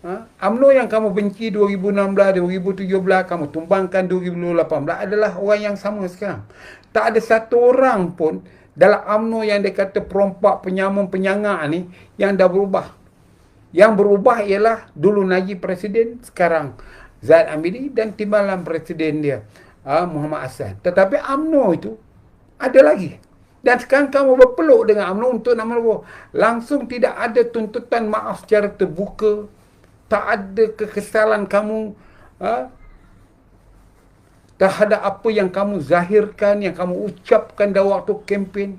UMNO yang kamu benci 2016, 2017, kamu tumbangkan 2018 adalah orang yang sama sekarang. Tak ada satu orang pun dalam UMNO yang dia kata perompak, penyamun, penyangak ni yang dah berubah. Yang berubah ialah dulu Najib Presiden, sekarang Zaid Amiri dan timbalan Presiden dia, Muhammad Hassan. Tetapi UMNO itu ada lagi. Dan sekarang kamu berpeluk dengan UMNO untuk nak melawak. Langsung tidak ada tuntutan maaf secara terbuka. Tak ada kekesalan kamu terhadap apa yang kamu zahirkan, yang kamu ucapkan dalam waktu kempen.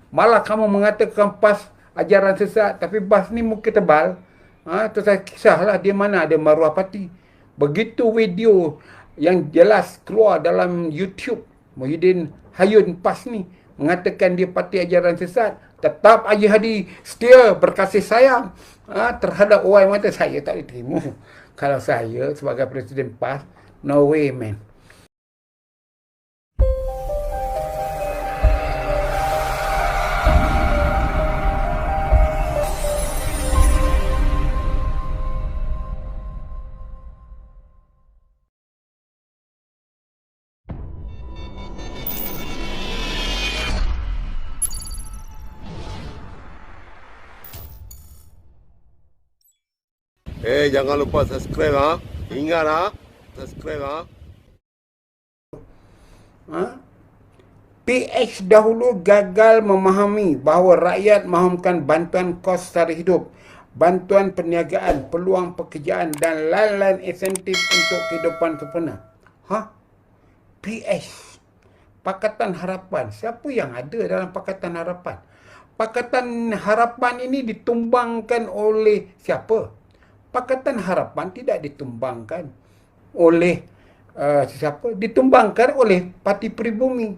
Malah kamu mengatakan PAS ajaran sesat, tapi PAS ni muka tebal. Terus saya kisahlah dia mana ada maruah parti. Begitu video yang jelas keluar dalam YouTube, Muhyiddin Hayun PAS ni mengatakan dia parti ajaran sesat, tetap Haji Hadi setia berkasih sayang terhadap orang yang mata. Saya tak boleh terima. Kalau saya sebagai Presiden PAS, no way man. Jangan lupa subscribe Ingat subscribe PH dahulu gagal memahami bahawa rakyat mahukan bantuan kos sara hidup, bantuan perniagaan, peluang pekerjaan dan lain-lain insentif untuk kehidupan sempurna. PH, Pakatan Harapan. Siapa yang ada dalam Pakatan Harapan? Pakatan Harapan ini ditumbangkan oleh siapa? Pakatan Harapan tidak ditumbangkan oleh siapa? Ditumbangkan oleh Parti Pribumi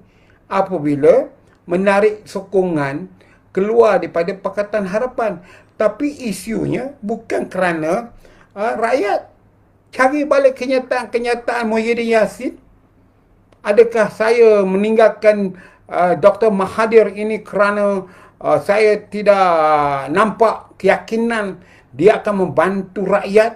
apabila menarik sokongan keluar daripada Pakatan Harapan. Tapi isunya bukan kerana rakyat. Cari balik kenyataan Muhyiddin Yassin. Adakah saya meninggalkan Dr. Mahathir ini kerana saya tidak nampak keyakinan dia akan membantu rakyat?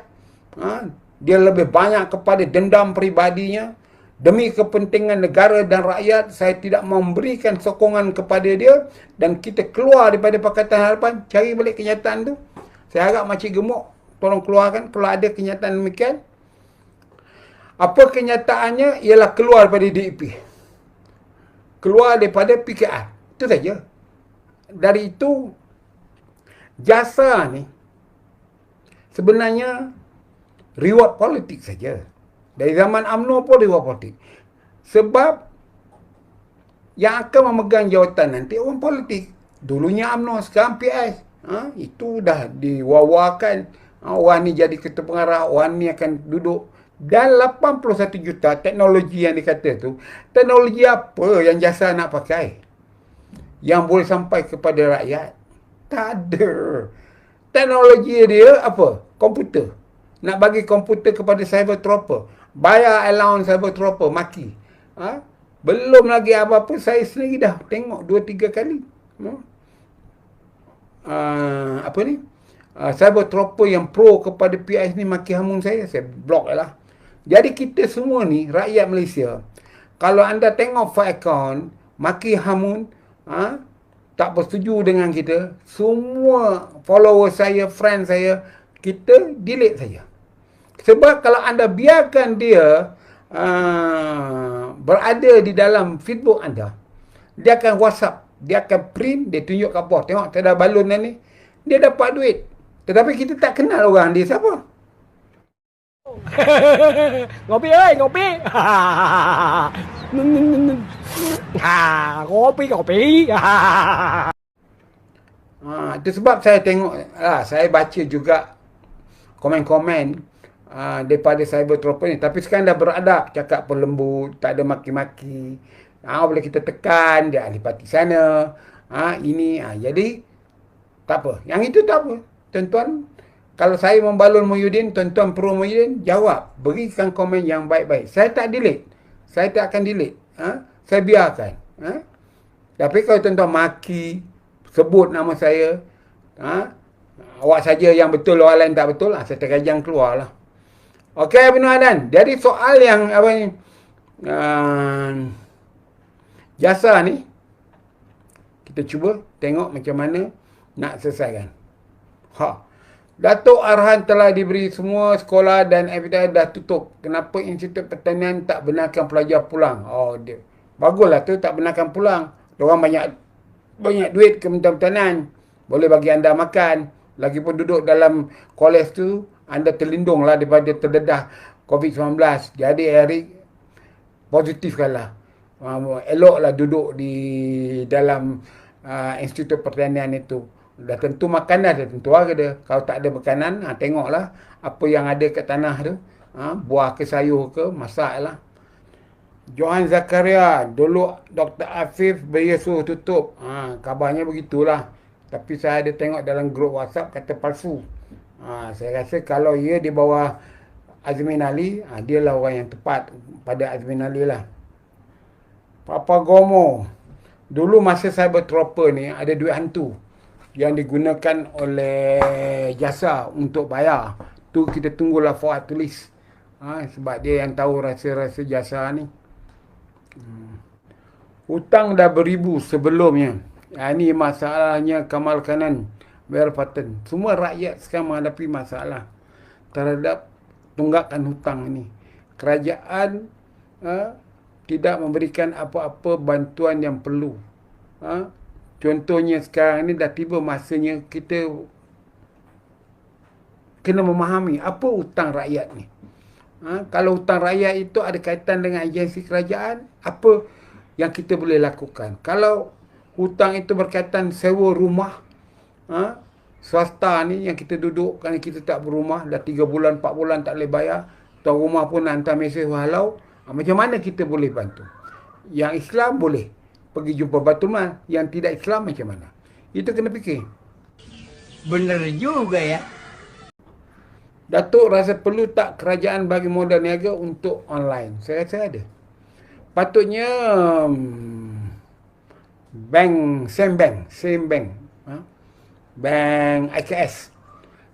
Dia lebih banyak kepada dendam peribadinya. Demi kepentingan negara dan rakyat, saya tidak memberikan sokongan kepada dia dan kita keluar daripada Pakatan Harapan. Cari balik kenyataan tu. Saya harap Makcik Gemuk tolong keluarkan kalau ada kenyataan demikian. Apa kenyataannya? Ialah keluar daripada DAP. Keluar daripada PKR. Itu saja. Dari itu, jasa ni sebenarnya reward politik saja. Dari zaman UMNO pun reward politik. Sebab yang akan memegang jawatan nanti orang politik. Dulunya UMNO, sekarang PS. Itu dah diwawakan. Orang ni jadi ketua pengarah, orang ni akan duduk. Dan 81 juta teknologi yang dikata tu, teknologi apa yang jasa nak pakai? Yang boleh sampai kepada rakyat? Tak ada. Teknologi dia apa? Komputer. Nak bagi komputer kepada cyber trooper. Bayar allowance cyber trooper, maki. Belum lagi apa-apa, saya sendiri dah tengok 2-3 kali. Apa ni? Cyber trooper yang pro kepada PIS ni maki hamun saya block lah. Jadi kita semua ni, rakyat Malaysia, kalau anda tengok file account, maki hamun, tak bersetuju dengan kita, semua follower saya, friend saya, kita delete saja. Sebab kalau anda biarkan dia berada di dalam Facebook anda, dia akan WhatsApp, dia akan print, dia tunjuk kat bawah, tengok tak ada balon ni, dia dapat duit. Tetapi kita tak kenal orang dia siapa. Ngopi ơi, ngopi. Ngopi. Itu sebab saya tengok, saya baca juga komen-komen daripada cyber trooper ni. Tapi sekarang dah beradab, cakap pelembut, tak ada maki-maki. Boleh kita tekan, dia ahli parti sana. Ini, jadi tak apa. Yang itu tak apa. Tuan-tuan, kalau saya membalun Muhyiddin, tuan-tuan pro Muhyiddin, jawab. Berikan komen yang baik-baik. Saya tak delete. Saya tak akan delete. Saya biarkan. Tapi kalau tuan-tuan maki, sebut nama saya, Awak saja yang betul, orang lain tak betul lah. Saya terkajang keluar lah. Okey, Abang Adan. Jadi soal yang apa ni, jasa ni, kita cuba tengok macam mana nak selesaikan. Datuk Arhan telah diberi semua sekolah dan FDI dah tutup. Kenapa Institut Pertanian tak benarkan pelajar pulang? Dia. Baguslah tu tak benarkan pulang. Diorang banyak duit Kementerian Pertanian. Boleh bagi anda makan. Lagipun duduk dalam kolej tu, anda terlindunglah daripada terdedah COVID-19. Jadi Eric positifkanlah. Eloklah duduk di dalam Institut Pertanian itu. Dah tentu makanan, dah tentu harga dia. Kalau tak ada makanan, tengoklah apa yang ada kat tanah tu. Buah ke sayur ke, masaklah. Johan Zakaria, dulu Dr. Afif beri suruh tutup. Kabarnya begitulah. Tapi saya ada tengok dalam grup WhatsApp kata palsu. Saya rasa kalau ia di bawah Azmin Ali, dialah orang yang tepat pada Azmin Ali lah. Papa Gomo, dulu masa Cyber Trooper ni ada duit hantu yang digunakan oleh jasa untuk bayar. Tu kita tunggulah Fuad tulis. Sebab dia yang tahu rasa-rasa jasa ni. Hutang dah beribu sebelumnya. Ini masalahnya Kamal Kanan, Well Patton. Semua rakyat sekarang menghadapi masalah terhadap tunggakan hutang ini. Kerajaan tidak memberikan apa-apa bantuan yang perlu. Contohnya sekarang ni dah tiba masanya kita kena memahami apa hutang rakyat ni. Kalau hutang rakyat itu ada kaitan dengan agensi kerajaan, apa yang kita boleh lakukan? Kalau hutang itu berkaitan sewa rumah, swasta ni yang kita duduk, kerana kita tak berumah, dah 3 bulan, 4 bulan tak boleh bayar, atau rumah pun hantar mesej halau, macam mana kita boleh bantu? Yang Islam boleh pergi jumpa Baitul Mal, yang tidak Islam macam mana? Itu kena fikir. Benar juga ya. Datuk rasa perlu tak kerajaan bagi modal niaga untuk online? Saya rasa ada. Patutnya same bank, bank IKS.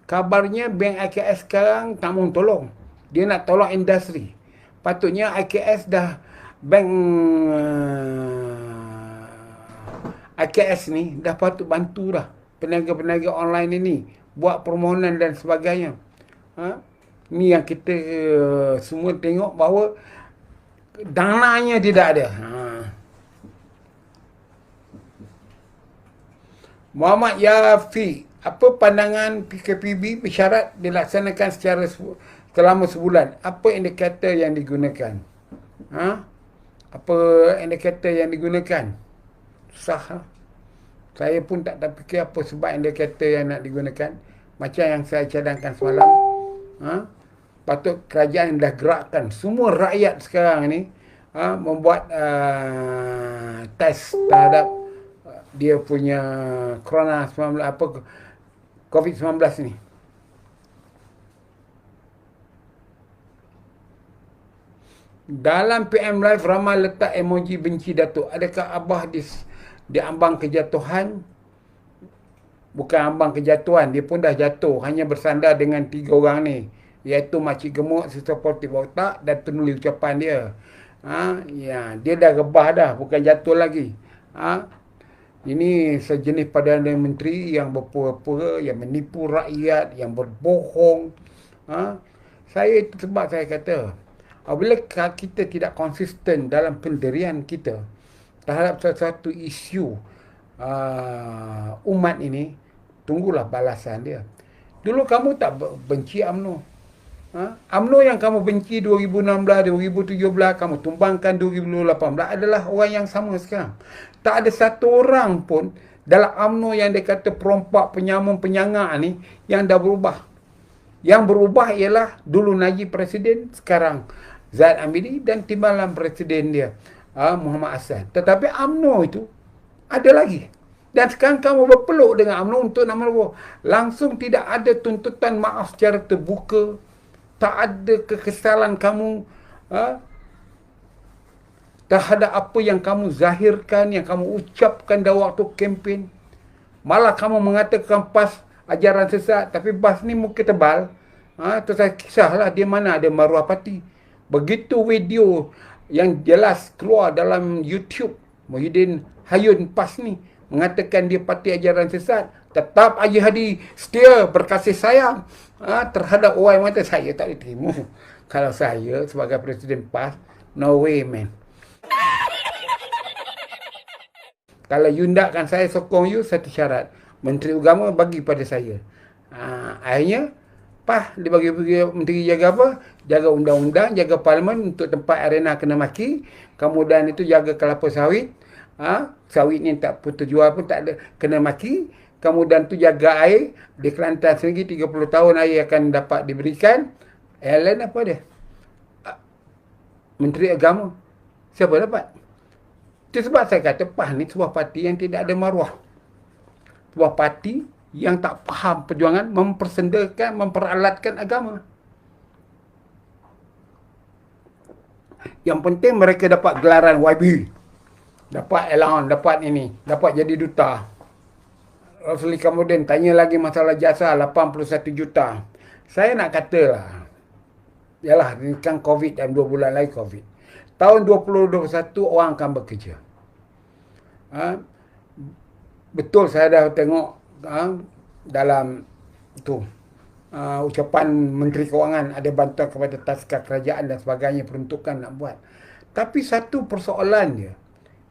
Kabarnya bank IKS sekarang tak mau tolong. Dia nak tolong industri. Patutnya IKS dah bank IKS ni dah patut bantu dah peniaga-peniaga online ini buat permohonan dan sebagainya. Ni yang kita semua tengok bahawa dananya tidak ada. Muhammad Yafi, apa pandangan PKPB bersyarat dilaksanakan secara selama sebulan? Apa indikator yang digunakan? Apa indikator yang digunakan? Susah. Saya pun tak terfikir apa sebab indikator yang nak digunakan. Macam yang saya cadangkan semalam. Patut kerajaan dah gerakkan semua rakyat sekarang ni membuat test terhadap dia punya corona 19 COVID-19 ni. Dalam PM Live ramai letak emoji benci Datuk. Adakah Abah diambang kejatuhan? Bukan ambang kejatuhan, dia pun dah jatuh. Hanya bersandar dengan 3 orang ni, iaitu Makcik Gemuk, Sister Porti Botak dan penulis ucapan dia. Dia dah rebah dah, bukan jatuh lagi. Ini sejenis Perdana Menteri yang berpura-pura, yang menipu rakyat, yang berbohong. Saya itu sebab saya kata, apabila kita tidak konsisten dalam pendirian kita terhadap sesuatu isu umat ini, tunggulah balasan dia. Dulu kamu tak benci UMNO. UMNO yang kamu benci 2016, 2017, kamu tumbangkan 2018 adalah orang yang sama sekarang. Tak ada satu orang pun dalam UMNO yang dia kata perompak, penyamun, penyangak ni yang dah berubah. Yang berubah ialah dulu Najib Presiden, sekarang Zaid Amiri dan timbalan Presiden dia Muhammad Hassan. Tetapi UMNO itu ada lagi. Dan sekarang kamu berpeluk dengan UMNO untuk nak melawak. Langsung tidak ada tuntutan maaf secara terbuka. Tak ada kekesalan kamu terhadap apa yang kamu zahirkan, yang kamu ucapkan dalam waktu kempen. Malah kamu mengatakan PAS ajaran sesat. Tapi Bas ni muka tebal. Terus saya kisahlah dia mana ada maruah parti. Begitu video yang jelas keluar dalam YouTube, Muhyiddin Hayun PAS ni mengatakan dia parti ajaran sesat, tetap Haji Hadi setia berkasih sayang terhadap orang yang kata saya tak boleh terima. Kalau saya sebagai Presiden PAS, no way man. Kalau you nakkan saya sokong you, satu syarat. Menteri Agama bagi pada saya. Akhirnya, PAS dia bagi menteri jaga apa? Jaga undang-undang, jaga parlimen untuk tempat arena kena maki. Kemudian itu jaga kelapa sawit. Sawit ni tak putus jual pun tak ada kena maki. Kemudian tu jaga air. Di Kelantan sendiri 30 tahun air akan dapat diberikan. Lain apa dia? Menteri Agama. Siapa dapat? Itu sebab saya kata PAS ni sebuah parti yang tidak ada maruah. Sebuah parti yang tak faham perjuangan, mempersendakan, memperalatkan agama. Yang penting mereka dapat gelaran YB. Dapat allowance, dapat ini, dapat jadi duta. Rosli kemudian tanya lagi masalah jasa 81 juta. Saya nak katalah, yalah, ini kan COVID dan 2 bulan lagi COVID. Tahun 2021 orang akan bekerja. Betul saya dah tengok dalam tu ucapan Menteri Kewangan ada bantuan kepada taska kerajaan dan sebagainya, peruntukan nak buat. Tapi satu persoalan dia,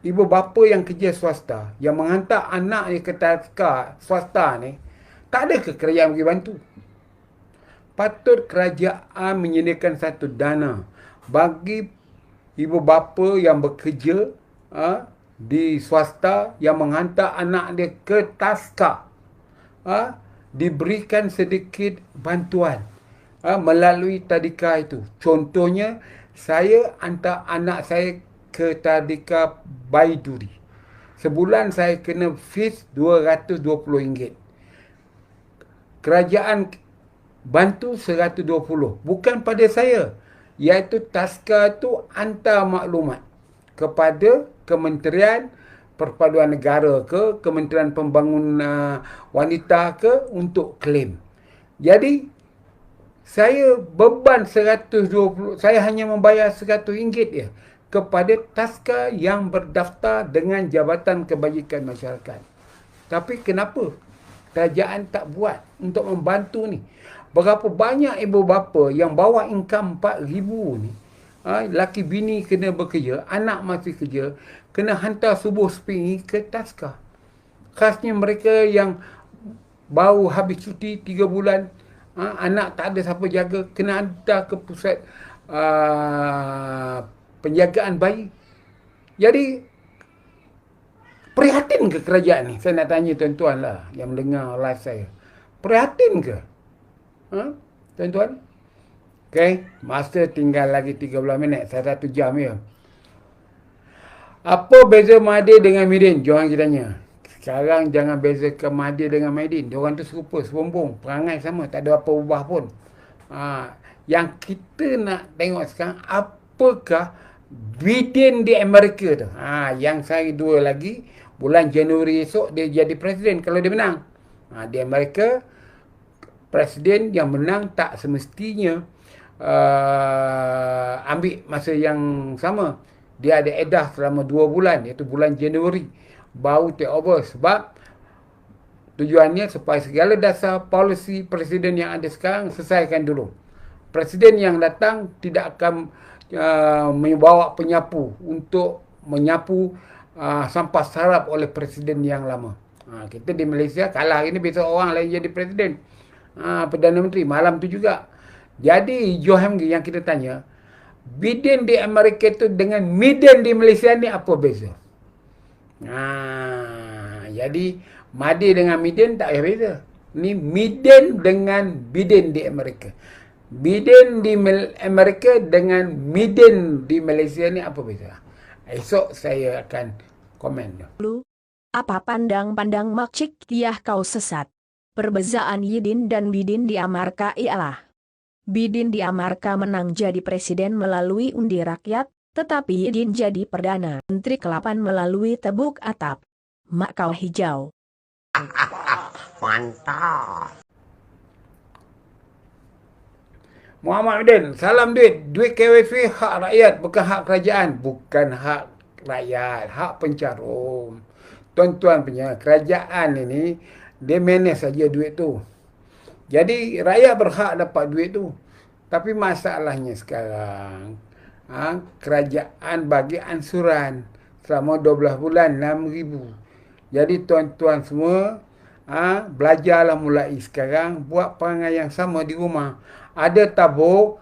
ibu bapa yang kerja swasta yang menghantar anaknya ke taska swasta ni, tak ada ke kerajaan bagi bantu? Patut kerajaan menyediakan satu dana bagi ibu bapa yang bekerja di swasta yang menghantar anak dia ke taska. Diberikan sedikit bantuan melalui tadika itu. Contohnya, saya hantar anak saya ke tadika Baiduri. Sebulan saya kena fees RM220. Kerajaan bantu 120. Bukan pada saya. Iaitu taska itu hantar maklumat kepada Kementerian Perpaduan Negara ke Kementerian Pembangunan Wanita ke untuk klaim. Jadi saya beban 120, saya hanya membayar RM100 je kepada taska yang berdaftar dengan Jabatan Kebajikan Masyarakat. Tapi kenapa kerajaan tak buat untuk membantu ni? Berapa banyak ibu bapa yang bawa income 4,000 ni, laki bini kena bekerja, anak masih kerja, kena hantar subuh sepingi ke taska. Khasnya mereka yang baru habis cuti 3 bulan, anak tak ada siapa jaga, kena hantar ke pusat penjagaan bayi. Jadi, prihatin ke kerajaan ni? Saya nak tanya tuan-tuan lah yang mendengar live saya. Prihatin ke? Tuan-tuan? Okay, masa tinggal lagi 13 minit. Saya 1 jam ya. Apa beza Mahathir dengan Midin? Jangan kita tanya. Sekarang jangan bezakan Mahathir dengan Midin. Diorang tu serupa, sebumbung. Perangai sama. Tak ada apa ubah pun. Yang kita nak tengok sekarang, apakah Biden di Amerika tu? Yang saya dua lagi, bulan Januari esok dia jadi presiden kalau dia menang. Di Amerika, presiden yang menang tak semestinya ambil masa yang sama. Dia ada edah selama 2 bulan, iaitu bulan Januari baru take over. Sebab tujuannya supaya segala dasar polisi presiden yang ada sekarang selesaikan dulu. Presiden yang datang tidak akan membawa penyapu untuk menyapu sampah sarap oleh presiden yang lama. Kita di Malaysia kalah ini, besok orang lain jadi presiden. Perdana Menteri malam tu juga. Jadi Johan yang kita tanya, Biden di Amerika itu dengan Midin di Malaysia ni apa beza? Jadi Mahathir dengan Midin tak ada beza. Ni Midin dengan Biden di Amerika. Biden di Amerika dengan Midin di Malaysia ni apa beza? Esok saya akan komen. Apa pandang-pandang makcik tiah kau sesat? Perbezaan Yidin dan Bidin di Amerika ialah Bidin di Amerika menang jadi presiden melalui undi rakyat, tetapi Yidin jadi perdana menteri ke-8 melalui tebuk atap. Mak kau hijau. Mantap. Muhammad Udin, salam duit. Duit KWF hak rakyat, bukan hak kerajaan. Bukan hak rakyat, hak pencarum. Tuan-tuan punya kerajaan ini, dia manage saja duit tu. Jadi rakyat berhak dapat duit tu. Tapi masalahnya sekarang, kerajaan bagi ansuran selama 12 bulan 6,000. Jadi tuan-tuan semua, belajarlah mulai sekarang, buat perangai yang sama di rumah. Ada tabung,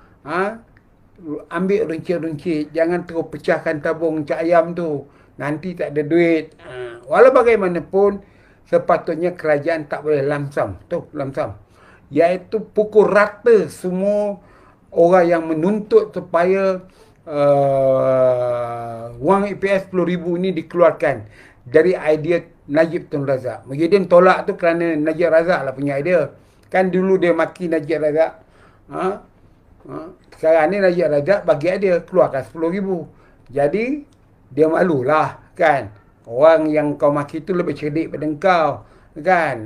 ambil runcit-runcit, jangan terus pecahkan tabung cak ayam tu. Nanti tak ada duit. Walau bagaimanapun, sepatutnya kerajaan tak boleh lamsam. Tu, lamsam. Iaitu pukul rata semua orang yang menuntut supaya wang EPS 10,000 ini dikeluarkan dari idea Najib Tun Razak. Muhyiddin tolak tu kerana Najib Razak lah punya idea. Kan dulu dia maki Najib Razak. Sekarang ni Najib Razak bagi dia keluarkan 10,000. Jadi dia malulah kan. Orang yang kau maki tu lebih cerdik daripada kau kan.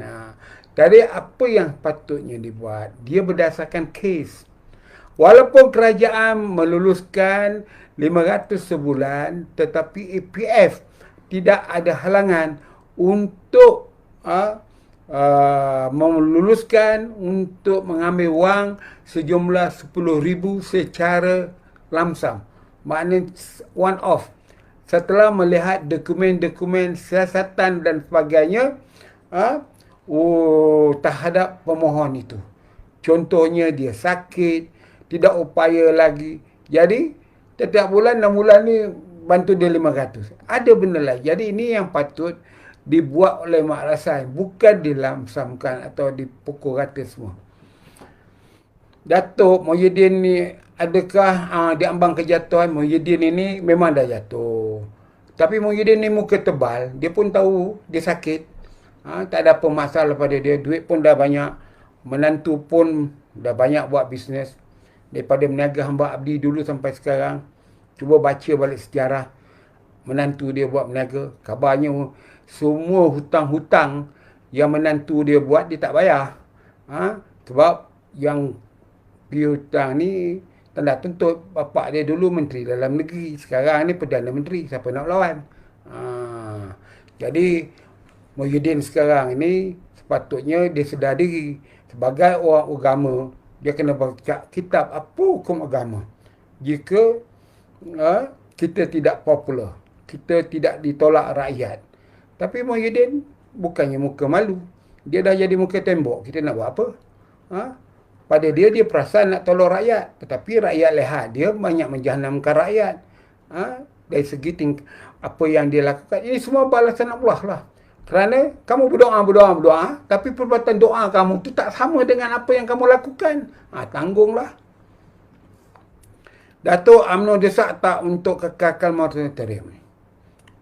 Jadi apa yang patutnya dibuat? Dia berdasarkan kes. Walaupun kerajaan meluluskan 500 sebulan, tetapi EPF tidak ada halangan untuk meluluskan untuk mengambil wang sejumlah 10,000 secara lamsam. Maknanya one off. Setelah melihat dokumen-dokumen siasatan dan sebagainya terhadap pemohon itu. Contohnya dia sakit, tidak upaya lagi. Jadi setiap bulan 6 bulan ni bantu dia 500. Ada benda lain. Jadi ini yang patut dibuat oleh Mak Rasai, bukan dilamsamkan atau dipukul rata semua. Datuk Muhyiddin ni adakah diambang kejatuhan? Muhyiddin ini memang dah jatuh. Tapi Muhyiddin ni muka tebal, dia pun tahu dia sakit. Tak ada apa masalah pada dia, duit pun dah banyak, menantu pun dah banyak buat bisnes. Daripada meniaga hamba abdi dulu sampai sekarang, cuba baca balik sejarah menantu dia buat meniaga. Kabarnya semua hutang-hutang yang menantu dia buat, dia tak bayar. Sebab yang piutang ni tanda tuntut. Bapak dia dulu Menteri Dalam Negeri, sekarang ni Perdana Menteri, siapa nak lawan? Jadi Muhyiddin sekarang ini sepatutnya dia sedar diri. Sebagai orang agama, dia kena baca kitab apa hukum agama. Jika kita tidak popular, kita tidak ditolak rakyat. Tapi Muhyiddin bukannya muka malu, dia dah jadi muka tembok. Kita nak buat apa? Pada dia perasan nak tolong rakyat, tetapi rakyat lihat dia banyak menjahanamkan rakyat. Dari segi apa yang dia lakukan, ini semua balasan Allah lah. Kerana kamu berdoa, tapi perbuatan doa kamu tu tak sama dengan apa yang kamu lakukan. Tanggunglah. Datuk UMNO desak tak untuk kekalkan moratorium?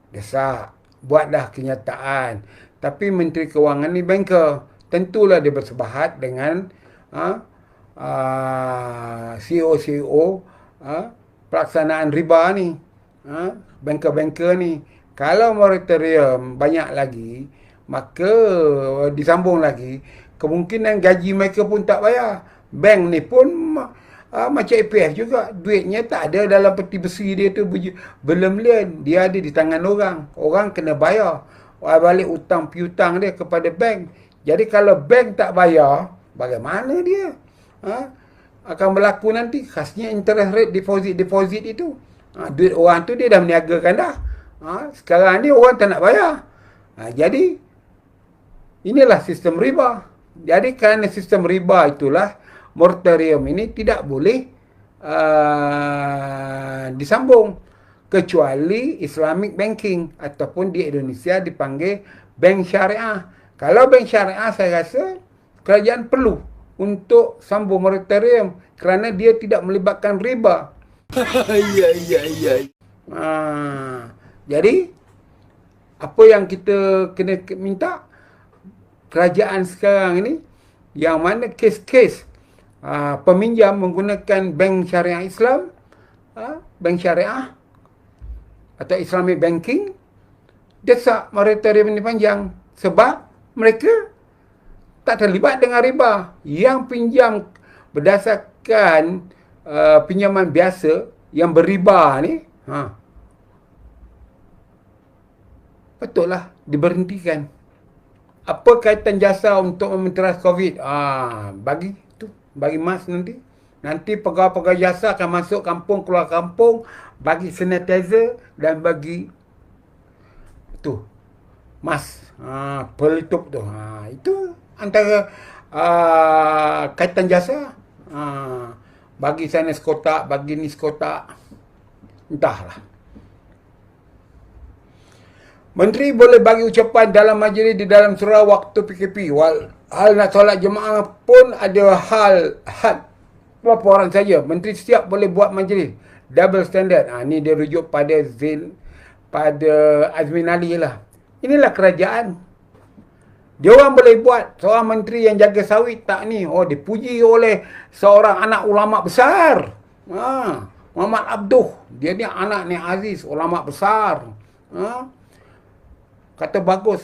Desak. Buatlah kenyataan. Tapi Menteri Kewangan ni banker. Tentulah dia bersebahat dengan CEO pelaksanaan riba ni. Banker-banker ni. Kalau moratorium banyak lagi, maka disambung lagi, kemungkinan gaji mereka pun tak bayar. Bank ni pun macam EPF juga, duitnya tak ada dalam peti besi dia tu berlem-lem, dia ada di tangan orang. Orang kena bayar balik hutang piutang dia kepada bank. Jadi kalau bank tak bayar, bagaimana dia akan berlaku nanti? Khasnya interest rate deposit itu. Duit orang tu dia dah meniagakan dah. Sekarang ni orang tak nak bayar. Jadi inilah sistem riba. Jadi kerana sistem riba itulah moratorium ini tidak boleh disambung kecuali Islamic banking ataupun di Indonesia dipanggil bank syariah. Kalau bank syariah saya rasa kerajaan perlu untuk sambung moratorium kerana dia tidak melibatkan riba. Jadi apa yang kita kena minta kerajaan sekarang ini, yang mana kes-kes peminjam menggunakan bank syariah Islam, bank syariah atau Islamic banking, desak moratorium ini panjang sebab mereka tak terlibat dengan riba. Yang pinjam berdasarkan pinjaman biasa yang berriba ni, betul lah diberhentikan. Apa kaitan jasa untuk mementeras COVID? Bagi mas nanti. Nanti pegawai-pegawai jasa akan masuk kampung, keluar kampung, bagi sanitizer dan bagi tu mas, pelitup tu. Itu antara kaitan jasa. Bagi sana sekotak, bagi ni sekotak. Entahlah. Menteri boleh bagi ucapan dalam majlis di dalam surau waktu PKP. Hal nak solat jemaah pun ada had berapa orang saja. Menteri setiap boleh buat majlis. Double standard. Ni dia rujuk pada Azmin Ali lah. Inilah kerajaan. Dia orang boleh buat. Seorang menteri yang jaga sawit tak ni. Dipuji oleh seorang anak ulama besar. Muhammad Abduh. Dia ni anak ni Aziz, ulama besar. Kata bagus.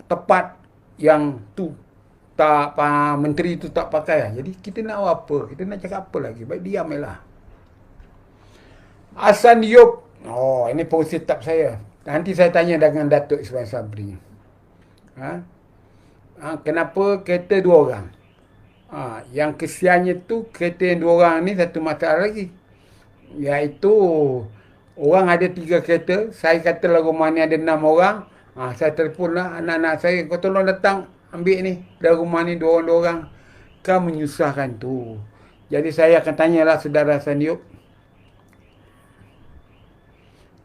Tepat yang tu. Tak, menteri tu tak pakai. Jadi kita nak apa? Kita nak cakap apa lagi? Baik diam lah. Hasan Yop. Ini pengurusi tetap saya. Nanti saya tanya dengan Datuk Ismail Sabri. Kenapa kereta 2 orang? Yang kesiannya tu kereta yang 2 orang ni satu masalah lagi. Iaitu orang ada 3 kereta. Saya kata rumah ni ada 6 orang. Saya telefon lah anak-anak saya. Kau tolong datang ambil ni. Dalam rumah ni 2 orang. Kan menyusahkan tu. Jadi saya akan tanyalah saudara Hasan Yop.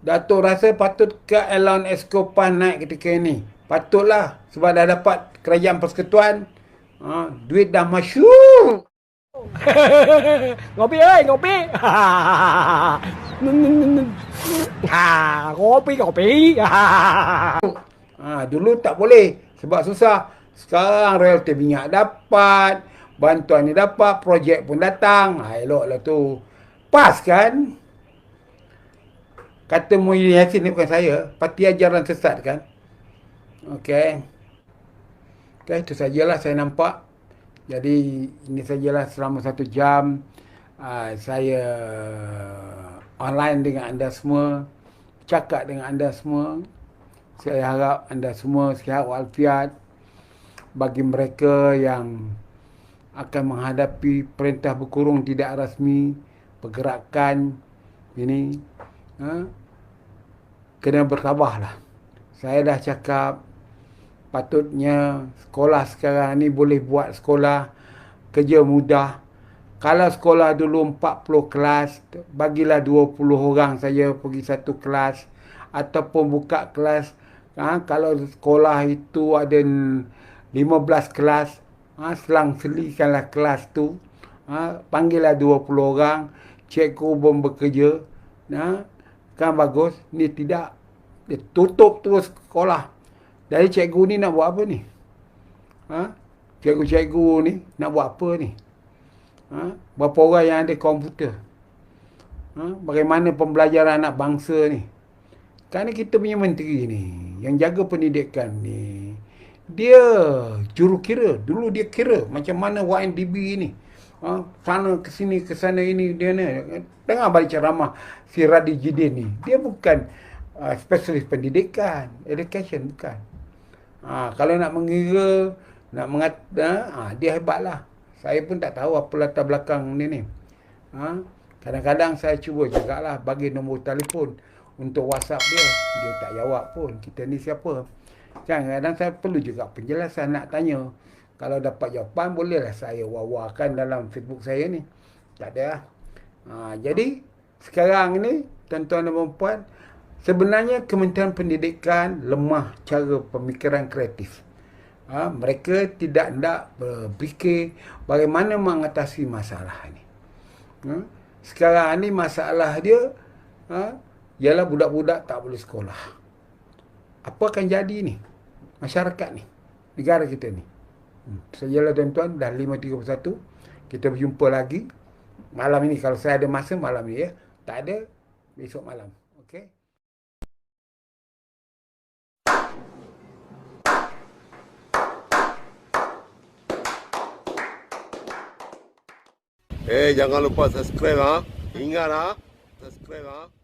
Datuk rasa patut ke Elon Escobar naik ketika ini? Patutlah. Sebab dah dapat kerajaan persekutuan. Duit dah masyur. Ngopi, ngopi. Ngopi. Dulu tak boleh. Sebab susah. Sekarang royalti minyak dapat. Bantuan ni dapat. Projek pun datang. Eloklah tu. Pas kan? Kata Muhyiddin Yassin ni bukan saya. Parti ajaran sesat kan? Okey, itu sajalah saya nampak. Jadi ini sajalah selama 1 jam saya online dengan anda semua, cakap dengan anda semua. Saya harap anda semua sihat walafiat. Bagi mereka yang akan menghadapi perintah berkurung tidak rasmi, pergerakan ini, kena bertabahlah. Saya dah cakap, patutnya sekolah sekarang ni boleh buat sekolah kerja mudah. Kalau sekolah dulu 40 kelas, bagilah 20 orang saja pergi satu kelas. Ataupun buka kelas, kalau sekolah itu ada 15 kelas, selang-selikanlah kelas tu. Panggillah 20 orang, cikgu pun bekerja. Kan bagus. Ni tidak. Dia tutup terus sekolah. Jadi cikgu ni nak buat apa ni? Cikgu-cikgu ni nak buat apa ni? Berapa orang yang ada komputer? Bagaimana pembelajaran anak bangsa ni? Kerana kita punya menteri ni, yang jaga pendidikan ni, dia juru kira. Dulu dia kira macam mana YNDB ni. Sana ke sini, ke sana ini, dia ni. Dengar balik ceramah si Radhi Jidin ni. Dia bukan spesialis pendidikan, education bukan. Kalau nak mengira, nak dia hebatlah. Saya pun tak tahu apa latar belakang ni. Kadang-kadang saya cuba jugalah bagi nombor telefon untuk WhatsApp dia. Dia tak jawab pun. Kita ni siapa? Kadang-kadang saya perlu juga penjelasan, nak tanya. Kalau dapat jawapan, bolehlah saya wawarkan dalam Facebook saya ni. Tak ada lah. Jadi, sekarang ni, tuan-tuan dan puan-puan, sebenarnya Kementerian Pendidikan lemah cara pemikiran kreatif. Mereka tidak hendak berfikir bagaimana mengatasi masalah ni. Sekarang ni masalah dia ialah budak-budak tak boleh sekolah. Apa akan jadi ni? Masyarakat ni, negara kita ni. Sajalah tuan-tuan, dah 5.31. Kita berjumpa lagi malam ini. Kalau saya ada masa malam ni ya. Tak ada, besok malam. Okey. Jangan lupa subscribe Ingat subscribe